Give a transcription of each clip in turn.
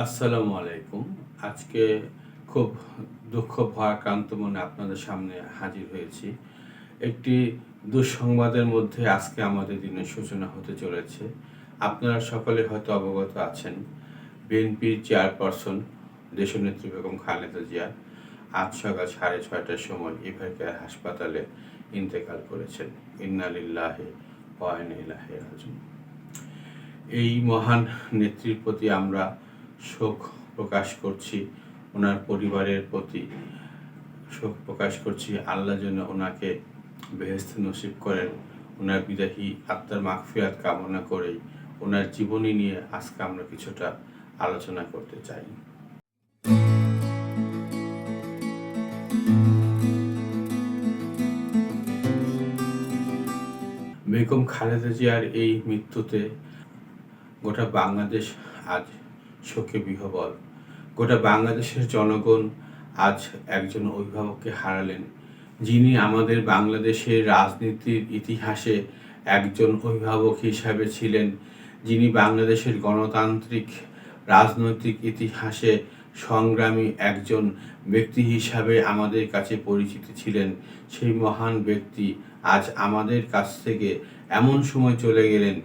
আসসালামু আলাইকুম। আজকে খুব দুঃখ ভারাক্রান্ত মনে আপনাদের সামনে হাজির হয়েছি। একটি দুঃসংবাদের মধ্যে আজকে আমাদের দিনের সূচনা হতে চলেছে। আপনারা সকলে হয়তো অবগত আছেন, বিএনপির চেয়ারপারসন দেশনেত্রী বেগম খালেদা জিয়া আজ সকাল 6:30টার সময় এভারকেয়ার হাসপাতালে ইন্তেকাল করেছেন। ইন্না লিল্লাহি ওয়া ইন্না ইলাইহি রাজিউন। এই মহান নেত্রীর প্রতি আমরা শোক প্রকাশ করছি, ওনার পরিবারের প্রতি শোক প্রকাশ করছি। আল্লাহ যেন ওনাকে বেহেশত নসিব করেন। ওনার বিদাহী আত্মার মাগফিরাত কামনা করেই ওনার জীবনী নিয়ে আজকে আমরা কিছুটা আলোচনা করতে চাই। বেগম খালেদা জিয়ার এই মৃত্যুতে গোটা বাংলাদেশ আজ শোকে বিহ্বল। গোটা বাংলাদেশের জনগণ আজ একজন অভিভাবককে হারালেন, যিনি আমাদের বাংলাদেশের রাজনীতির ইতিহাসে একজন অভিভাবক হিসাবে ছিলেন, যিনি বাংলাদেশের গণতান্ত্রিক রাজনৈতিক ইতিহাসে সংগ্রামী একজন ব্যক্তি হিসাবে আমাদের কাছে পরিচিত ছিলেন। সেই মহান ব্যক্তি আজ আমাদের কাছ থেকে এমন সময় চলে গেলেন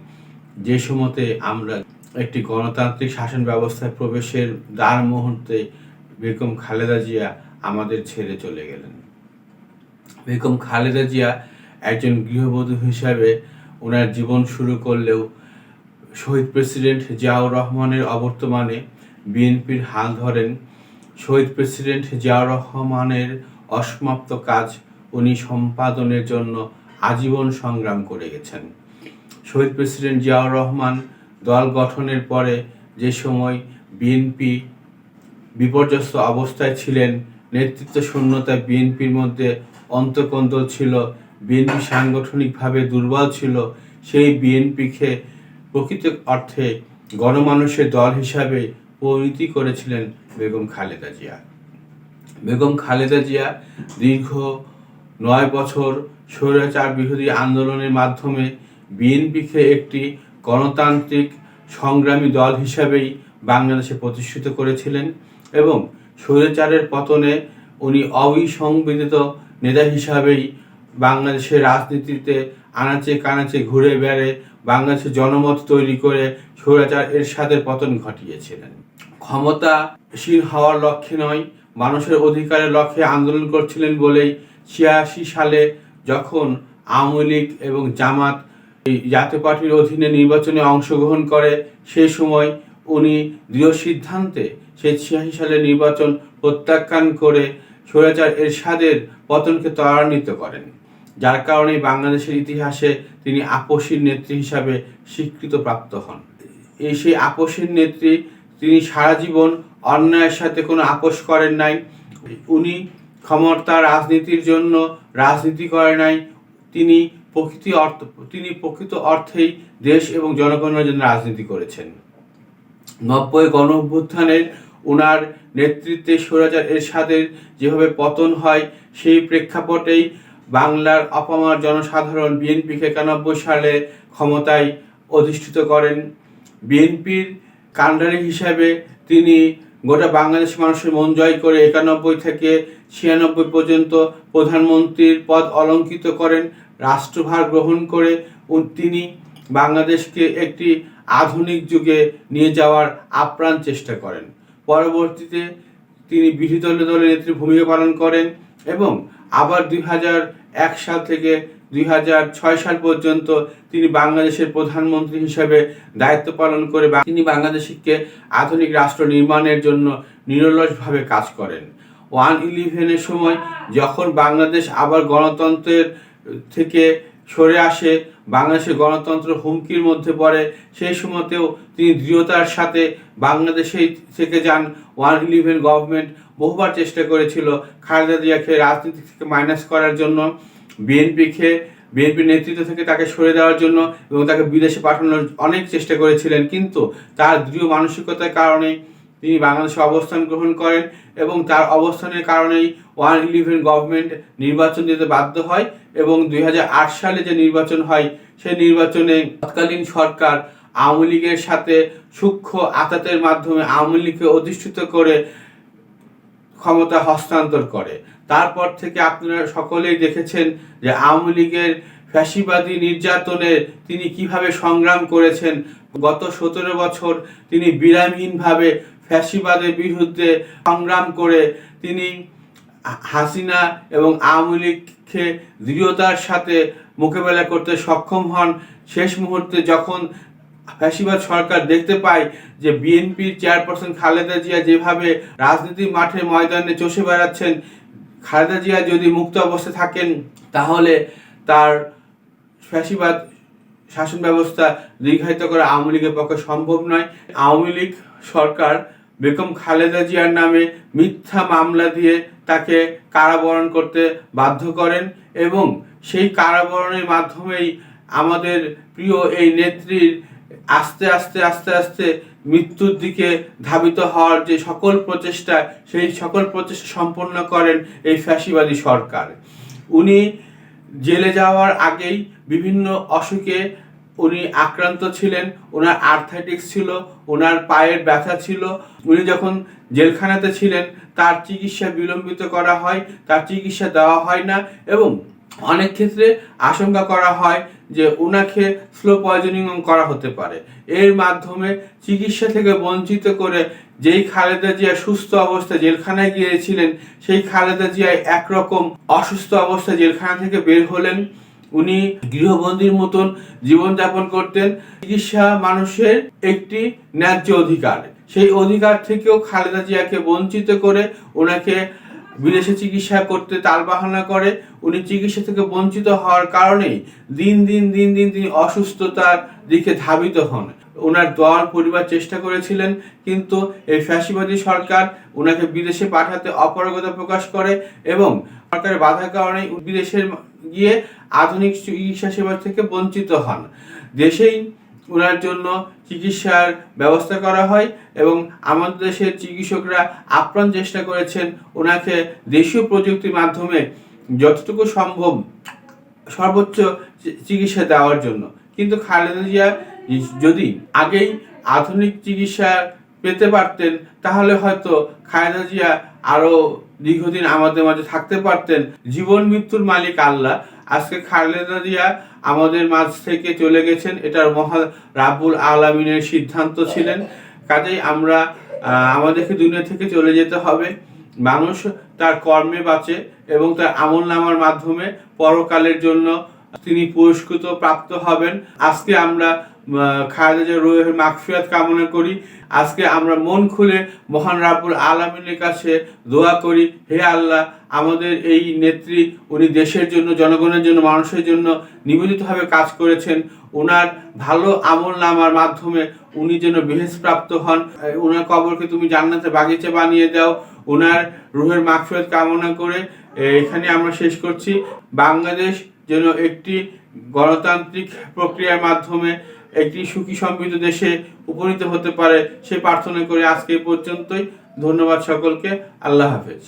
যে সময়তে আমরা একটি গণতান্ত্রিক শাসন ব্যবস্থায় প্রবেশের দ্বার মুহূর্তে বেগম খালেদা জিয়া আমাদের ছেড়ে চলে গেলেন। বেগম খালেদা জিয়া একজন গৃহবধূ হিসাবে ওনার জীবন শুরু করলেও শহীদ প্রেসিডেন্ট জিয়াউর রহমানের অবর্তমানে বিএনপির হাল ধরেন। শহীদ প্রেসিডেন্ট জিয়াউর রহমানের অসমাপ্ত কাজ উনি সম্পাদনের জন্য আজীবন সংগ্রাম করে গেছেন। শহীদ প্রেসিডেন্ট জিয়াউর রহমান দল গঠনের পরে যে সময় বিএনপি বিপর্যস্ত অবস্থায় ছিলেন, নেতৃত্ব শূন্যতায় বিএনপির মধ্যে অন্তকন্দল ছিল, বিএনপি সাংগঠনিকভাবে দুর্বল ছিল, সেই বিএনপিকে প্রকৃত অর্থে গণমানুষের দল হিসাবে পরিণতি করেছিলেন বেগম খালেদা জিয়া। বেগম খালেদা জিয়া দীর্ঘ 9 বছর স্বৈরাচার বিরোধী আন্দোলনের মাধ্যমে বিএনপিকে একটি গণতান্ত্রিক সংগ্রামী দল হিসাবেই বাংলাদেশে প্রতিষ্ঠিত করেছিলেন এবং স্বৈরাচারের পতনে উনি অবিসংবিদিত নেতা হিসাবেই বাংলাদেশের রাজনীতিতে আনাচে কানাচে ঘুরে বেড়ে বাংলাদেশের জনমত তৈরি করে স্বৈরাচার এরশাদের পতন ঘটিয়েছিলেন। ক্ষমতাসীন হওয়ার লক্ষ্যে নয়, মানুষের অধিকারের লক্ষ্যে আন্দোলন করছিলেন বলেই 86 সালে যখন আওয়ামী লীগ এবং জামাত জাতীয় পার্টির অধীনে নির্বাচনে অংশগ্রহণ করে, সেই সময় উনি দৃঢ় সিদ্ধান্তে সেই 86 সালের নির্বাচন প্রত্যাখ্যান করে স্বৈরাচার এরশাদের পতনকে ত্বরান্বিত করেন, যার কারণে বাংলাদেশের ইতিহাসে তিনি আপসীর নেত্রী হিসাবে স্বীকৃত প্রাপ্ত হন। সেই আপসীর নেত্রী, তিনি সারা জীবন অন্যায়ের সাথে কোনো আপোষ করেন নাই। উনি ক্ষমতা রাজনীতির জন্য রাজনীতি করে নাই, তিনি প্রকৃত অর্থেই দেশ এবং জনগণের জন্য রাজনীতি করেছেন। 90 গণ অভ্যুত্থানের ওনার নেতৃত্বে স্বৈরাচার এরশাদের যেভাবে পতন হয়, সেই প্রেক্ষাপটেই বাংলার অপামর জনসাধারণ বিএনপিকে 91 সালে ক্ষমতায় অধিষ্ঠিত করেন। বিএনপির কাণ্ডারি হিসাবে তিনি গোটা বাংলাদেশ মানুষের মন জয় করে 91 থেকে 96 পর্যন্ত প্রধানমন্ত্রীর পদ অলঙ্কৃত করেন। রাষ্ট্রভার গ্রহণ করে তিনি বাংলাদেশকে একটি আধুনিক যুগে নিয়ে যাওয়ার আপ্রাণ চেষ্টা করেন। পরবর্তীতে তিনি বিরোধী দলের নেত্রী ভূমিকা পালন করেন এবং আবার 2001 সাল থেকে 2006 সাল পর্যন্ত তিনি বাংলাদেশের প্রধানমন্ত্রী হিসেবে দায়িত্ব পালন করে তিনি বাংলাদেশকে আধুনিক রাষ্ট্র নির্মাণের জন্য নিরলসভাবে কাজ করেন। 1/11-এর সময় যখন বাংলাদেশ আবার গণতন্ত্রের থেকে সরে আসে, বাংলাদেশের গণতন্ত্র হুমকির মধ্যে পড়ে, সেই সময়তেও তিনি দৃঢ়তার সাথে বাংলাদেশে থেকে যান। 1/11 গভর্নমেন্ট বহুবার চেষ্টা করেছিল খালেদা জিয়াকে রাজনীতি থেকে মাইনাস করার জন্য, বিএনপির নেতৃত্ব থেকে তাকে সরে দেওয়ার জন্য এবং তাকে বিদেশে পাঠানোর অনেক চেষ্টা করেছিলেন, কিন্তু তার দৃঢ় মানসিকতার কারণে তিনি বাংলাদেশে অবস্থান গ্রহণ করেন এবং তার অবস্থানের কারণেই 1/11 গভর্নমেন্ট নির্বাচন দিতে বাধ্য হয় এবং 2008 সালে যে নির্বাচন হয়, সেই নির্বাচনে তৎকালীন সরকার আওয়ামী লীগের সাথে সূক্ষ্ম আঁতাতের মাধ্যমে আওয়ামী লীগকে অধিষ্ঠিত করে ক্ষমতা হস্তান্তর করে। তারপর থেকে আপনারা সকলেই দেখেছেন যে আওয়ামী লীগের ফ্যাসিবাদী নির্যাতনে তিনি কিভাবে সংগ্রাম করেছেন। গত 17 বছর তিনি বিরামহীনভাবে ফ্যাসিবাদের বিরুদ্ধে সংগ্রাম করে তিনি হাসিনা এবং আওয়ামী লীগকে দৃঢ়তার সাথে মোকাবেলা করতে সক্ষম হন। শেষ মুহূর্তে যখন ফ্যাসিবাদ সরকার দেখতে পায় যে বিএনপির চেয়ারপারসন খালেদা জিয়া যেভাবে রাজনীতির মাঠে ময়দানে চষে বেড়াচ্ছেন, খালেদা জিয়া যদি মুক্ত অবস্থায় থাকেন তাহলে তার ফ্যাসিবাদ শাসন ব্যবস্থা দীর্ঘায়িত করা আওয়ামী লীগের পক্ষে সম্ভব নয়। আওয়ামী লীগ সরকার বেগম খালেদা জিয়ার নামে মিথ্যা মামলা দিয়ে তাকে কারাবরণ করতে বাধ্য করেন এবং সেই কারাবরণের মাধ্যমেই আমাদের প্রিয় এই নেত্রীর আস্তে আস্তে আস্তে আস্তে মৃত্যুর দিকে ধাবিত হওয়ার যে সকল প্রচেষ্টা, সেই সকল প্রচেষ্টা সম্পন্ন করেন এই ফ্যাসিবাদী সরকার। উনি জেলে যাওয়ার আগেই বিভিন্ন অসুখে উনি আক্রান্ত ছিলেন। ওনার আর্থাইটিস ছিল, ওনার পায়ের ব্যথা ছিল। উনি যখন জেলখানাতে ছিলেন তার চিকিৎসা বিলম্বিত করা হয়, তার চিকিৎসা দেওয়া হয় না এবং অনেক ক্ষেত্রে আশঙ্কা করা হয় যে ওনাকে স্লো পয়জনিং করা হতে পারে। এর মাধ্যমে চিকিৎসা থেকে বঞ্চিত করে যেই খালেদা জিয়া সুস্থ অবস্থায় জেলখানায় গিয়েছিলেন, সেই খালেদা জিয়া একরকম অসুস্থ অবস্থায় জেলখানা থেকে বের হলেন। উনি গৃহবন্দীর মতন জীবনযাপন করতেন। চিকিৎসা মানুষের একটি ন্যায্য অধিকার, সেই অধিকার থেকেও খালেদা জিয়াকে বঞ্চিত করে ওনাকে বিদেশে চিকিৎসা করতে তালবাহানা করে। উনি চিকিৎসা থেকে বঞ্চিত হওয়ার কারণেই দিন দিন তিনি অসুস্থতার দিকে ধাবিত হন। ওনার দল পরিবার চেষ্টা করেছিলেন, কিন্তু এই ফ্যাসিবাদী সরকার ওনাকে বিদেশে পাঠাতে অপারগতা প্রকাশ করে এবং সরকারের বাধার কারণে বিদেশে গিয়ে আধুনিক চিকিৎসা সেবা থেকে বঞ্চিত হন। দেশেই ওনার জন্য চিকিৎসার ব্যবস্থা করা হয় এবং আমাদের দেশের চিকিৎসকরা আপ্রাণ চেষ্টা করেছেন ওনাকে দেশীয় প্রযুক্তির মাধ্যমে যতটুকু সম্ভব সর্বোচ্চ চিকিৎসা দেওয়ার জন্য। কিন্তু খালেদা জিয়া যদি আগেই আধুনিক চিকিৎসা পেতে পারতেন তাহলে হয়তো খালেদা জিয়া আরো দীর্ঘদিন আমাদের মাঝে থাকতে পারতেন। জীবন মৃত্যুর মালিক আল্লাহ। আজকে খালেদা জিয়া আমাদের মাঝ থেকে চলে গেছেন, এটার মহা রাব্বুল আলামিনের সিদ্ধান্ত ছিলেন। কাজেই আমরা আমাদেরকে দুনিয়া থেকে চলে যেতে হবে। মানুষ তার কর্মে বাঁচে এবং তার আমলনামার মাধ্যমে পরকালের জন্য তিনি পুরস্কৃত প্রাপ্ত হবেন। আজকে আমরা খালেদা জিয়ার রূহের মাগফিরাত কামনা করি। আজকে আমরা মন খুলে মহান রাব্বুল আলামিনের কাছে দোয়া করি, হে আল্লাহ, আমাদের এই নেত্রী উনি দেশের জন্য, জনগণের জন্য, মানুষের জন্য নিবেদিতভাবে কাজ করেছেন। ওনার ভালো আমল নামার মাধ্যমে উনি যেন বেহেশত প্রাপ্ত হন। ওনার কবরকে তুমি জান্নাতে বাগিচা বানিয়ে দাও। ওনার রূহের মাগফিরাত কামনা করে এখানে আমরা শেষ করছি। বাংলাদেশ যেন একটি গণতান্ত্রিক প্রক্রিয়ার মাধ্যমে একটি সুখী সমৃদ্ধ দেশে উপনীত হতে পারে সে প্রার্থনা করে আজকে পর্যন্তই। ধন্যবাদ সকলকে। আল্লাহ হাফেজ।